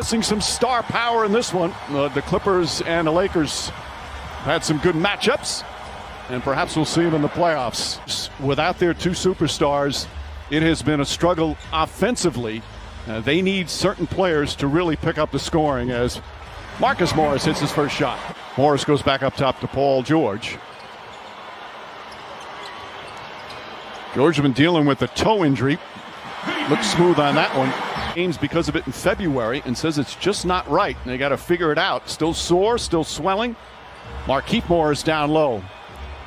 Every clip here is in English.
discussing some star power in this one. The Clippers and the Lakers had some good matchups, and perhaps we'll see them in the playoffs. Without their two superstars, it has been a struggle offensively. They need certain players to really pick up the scoring as Marcus Morris hits his first shot. Morris goes back up top to Paul George. George has been dealing with a toe injury. Looks smooth on that one. Games because of it in February and says it's just not right. And they got to figure it out. Still sore, still swelling. Markieff Morris down low.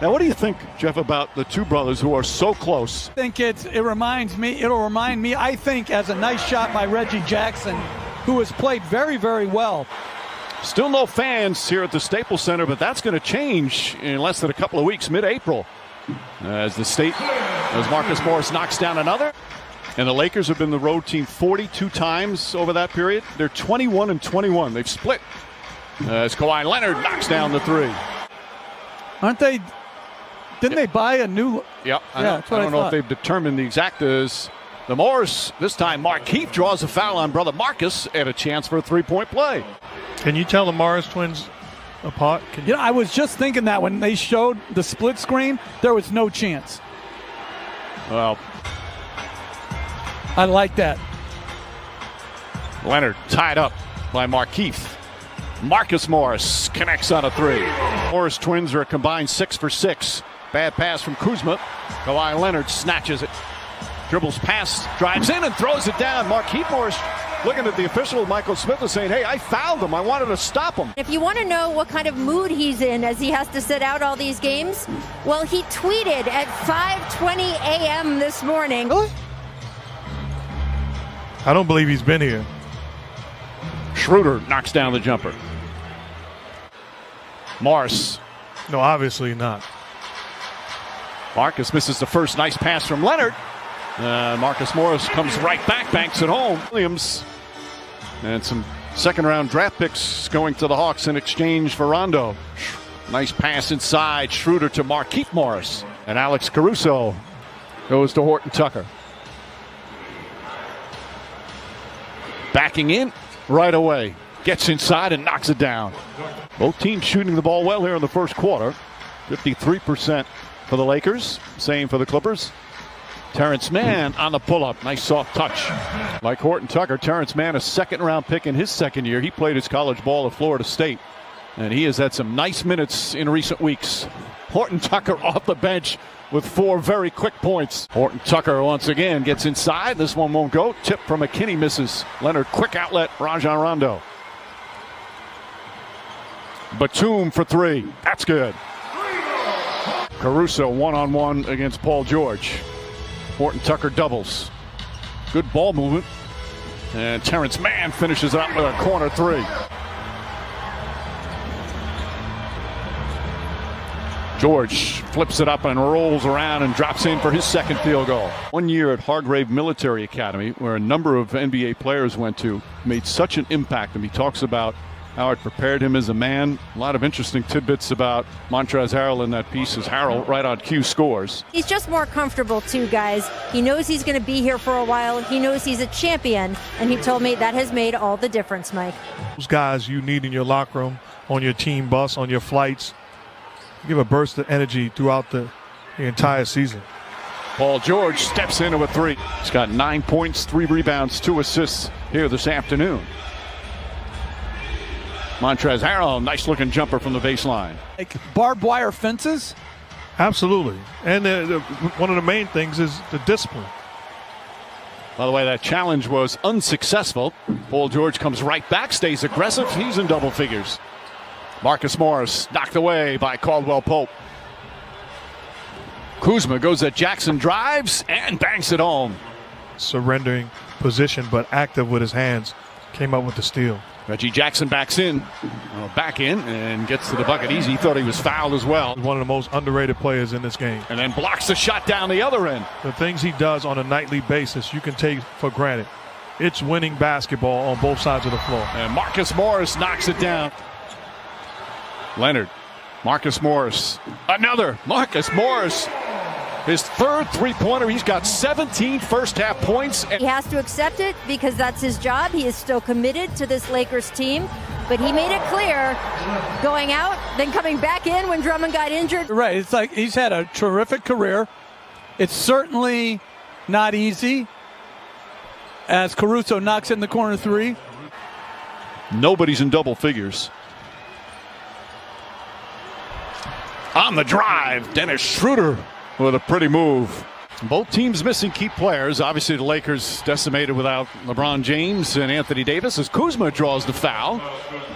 Now, what do you think, Jeff, about the two brothers who are so close? I think it'll remind me, I think, as a nice shot by Reggie Jackson, who has played very, very well. Still no fans here at the Staples Center, but that's going to change in less than a couple of weeks, mid-April, as Marcus Morris knocks down another. And the Lakers have been the road team 42 times over that period. They're 21-21. They've split as Kawhi Leonard knocks down the three. Aren't they? Didn't they buy a new? Yep. I don't know if they've determined the exact as the Morris. This time, Markieff draws a foul on brother Marcus and a chance for a three-point play. Can you tell the Morris twins apart? I was just thinking that when they showed the split screen, there was no chance. Well, I like that. Leonard tied up by Markieff. Marcus Morris connects on a three. Morris twins are a combined 6 for 6. Bad pass from Kuzma. Kawhi Leonard snatches it. Dribbles past, drives in and throws it down. Markieff Morris looking at the official, Michael Smith, is saying, hey, I fouled him. I wanted to stop him. If you want to know what kind of mood he's in as he has to sit out all these games, well, he tweeted at 5:20 a.m. this morning. Really? I don't believe he's been here. Schroeder knocks down the jumper. Morris. No, obviously not. Marcus misses the first nice pass from Leonard. Marcus Morris comes right back, banks it home. Williams and some second-round draft picks going to the Hawks in exchange for Rondo. Nice pass inside. Schroeder to Markieff Morris. And Alex Caruso goes to Horton Tucker. Backing in right away. Gets inside and knocks it down. Both teams shooting the ball well here in the first quarter. 53% for the Lakers. Same for the Clippers. Terrence Mann on the pull-up. Nice soft touch. Like Horton Tucker, Terrence Mann, a second-round pick in his second year. He played his college ball at Florida State. And he has had some nice minutes in recent weeks. Horton Tucker off the bench with 4 very quick points. Horton Tucker once again gets inside. This one won't go. Tip from McKinney misses. Leonard, quick outlet. Rajon Rondo. Batum for 3. That's good. Caruso one-on-one against Paul George. Horton Tucker doubles. Good ball movement. And Terrence Mann finishes up with a corner 3. George flips it up and rolls around and drops in for his second field goal. 1 year at Hargrave Military Academy, where a number of NBA players went to, made such an impact. And he talks about how it prepared him as a man. A lot of interesting tidbits about Montrezl Harrell in that piece as Harrell right on cue scores. He's just more comfortable too, guys. He knows he's going to be here for a while. He knows he's a champion, and he told me that has made all the difference, Mike. Those guys you need in your locker room, on your team bus, on your flights. Give a burst of energy throughout the entire season. Paul George steps into a 3. He's got 9 points, 3 rebounds, 2 assists here this afternoon. Montrezl Harrell, nice looking jumper from the baseline. Like barbed wire fences? Absolutely. And one of the main things is the discipline. By the way, that challenge was unsuccessful. Paul George comes right back, stays aggressive. He's in double figures. Marcus Morris knocked away by Caldwell Pope. Kuzma goes at Jackson, drives and banks it home. Surrendering position, but active with his hands. Came up with the steal. Reggie Jackson back in and gets to the bucket easy. He thought he was fouled as well. One of the most underrated players in this game. And then blocks the shot down the other end. The things he does on a nightly basis you can take for granted. It's winning basketball on both sides of the floor. And Marcus Morris knocks it down. Leonard, Marcus Morris, another Marcus Morris. His third three-pointer. He's got 17 first-half points. He has to accept it because that's his job. He is still committed to this Lakers team. But he made it clear going out, then coming back in when Drummond got injured. Right. It's like he's had a terrific career. It's certainly not easy as Caruso knocks in the corner three. Nobody's in double figures. On the drive, Dennis Schroeder with a pretty move. Both teams missing key players. Obviously, the Lakers decimated without LeBron James and Anthony Davis as Kuzma draws the foul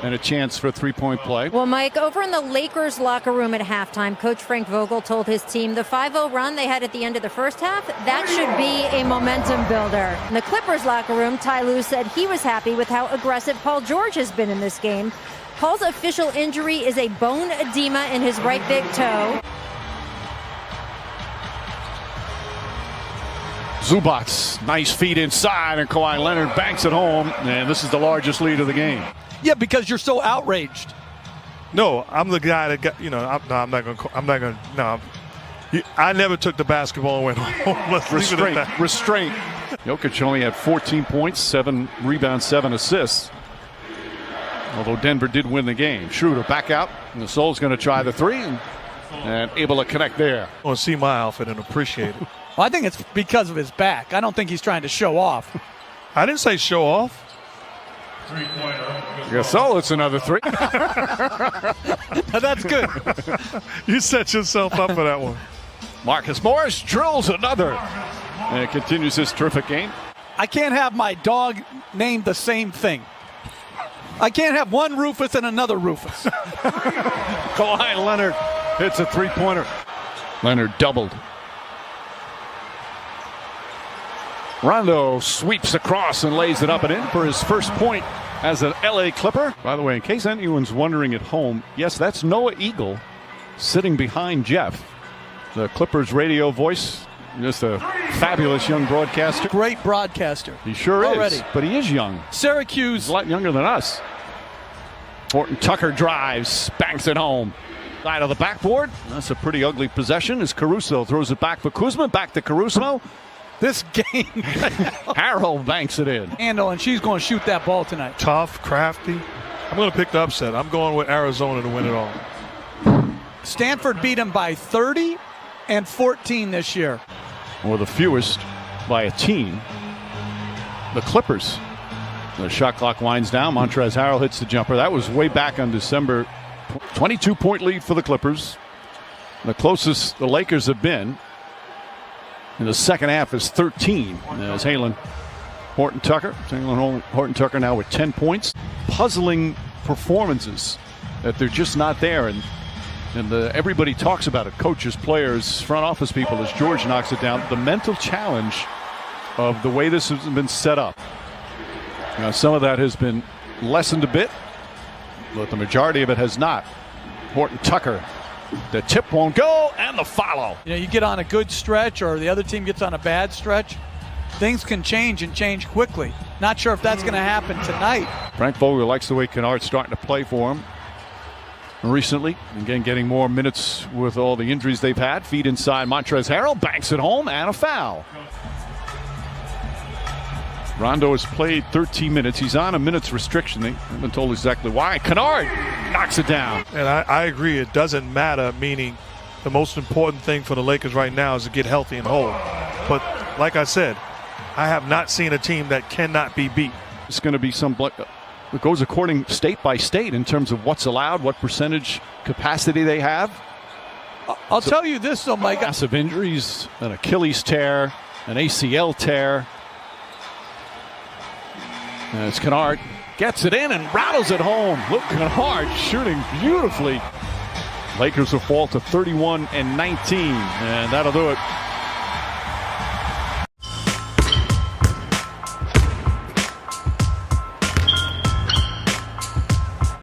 and a chance for a three-point play. Well, Mike, over in the Lakers locker room at halftime, Coach Frank Vogel told his team the 5-0 run they had at the end of the first half, that should be a momentum builder. In the Clippers locker room, Ty Lue said he was happy with how aggressive Paul George has been in this game. Paul's official injury is a bone edema in his right big toe. Zubats, nice feed inside, and Kawhi Leonard banks it home, and this is the largest lead of the game. Yeah, because you're so outraged. No, I'm the guy that got, I'm not going to, I never took the basketball and went home. Let's leave it at that. Restraint. Jokic only had 14 points, 7 rebounds, 7 assists. Although Denver did win the game. Schroeder back out, and the Soul's going to try the three, and able to connect there. I want to see my outfit and appreciate it. Well, I think it's because of his back. I don't think he's trying to show off. I didn't say show off. Gasol, it's another three. That's good. You set yourself up for that one. Marcus Morris drills another. And continues this terrific game. I can't have my dog named the same thing. I can't have one Rufus and another Rufus. Kawhi Leonard hits a three-pointer. Leonard doubled. Rondo sweeps across and lays it up and in for his first point as an LA Clipper. By the way, in case anyone's wondering at home, yes, that's Noah Eagle sitting behind Jeff. The Clippers radio voice, just a fabulous young broadcaster. Great broadcaster. He sure Already. is, but he is young. Syracuse. He's a lot younger than us. Horton Tucker drives, banks it home. Side of the backboard. That's a pretty ugly possession as Caruso throws it back for Kuzma. Back to Caruso. This game. Harrell banks it in. Handle, and she's going to shoot that ball tonight. Tough, crafty. I'm going to pick the upset. I'm going with Arizona to win it all. Stanford beat him by 30 and 14 this year. Or the fewest by a team. The Clippers. The shot clock winds down. Montrezl Harrell hits the jumper. That was way back on December. 22-point lead for the Clippers. The closest the Lakers have been in the second half is 13. As Horton Tucker now with 10 points. Puzzling performances that they're just not there. And everybody talks about it. Coaches, players, front office people as George knocks it down. The mental challenge of the way this has been set up. Now, some of that has been lessened a bit, but the majority of it has not. Horton Tucker. The tip won't go, and the follow. You get on a good stretch or the other team gets on a bad stretch, things can change and change quickly. Not sure if that's going to happen tonight. Frank Vogel likes the way Kennard's starting to play for him recently. Again, getting more minutes with all the injuries they've had. Feed inside. Montrezl Harrell banks it home, and a foul. Rondo has played 13 minutes. He's on a minute's restriction. They haven't told exactly why. Kennard knocks it down. And I agree. It doesn't matter, meaning the most important thing for the Lakers right now is to get healthy and whole. But like I said, I have not seen a team that cannot be beat. It's going to be it goes according state by state in terms of what's allowed, what percentage capacity they have. I'll tell you this, though, Mike. Massive injuries, an Achilles tear, an ACL tear. As Kennard gets it in and rattles it home. Look, Kennard shooting beautifully. Lakers will fall to 31-19, and that'll do it.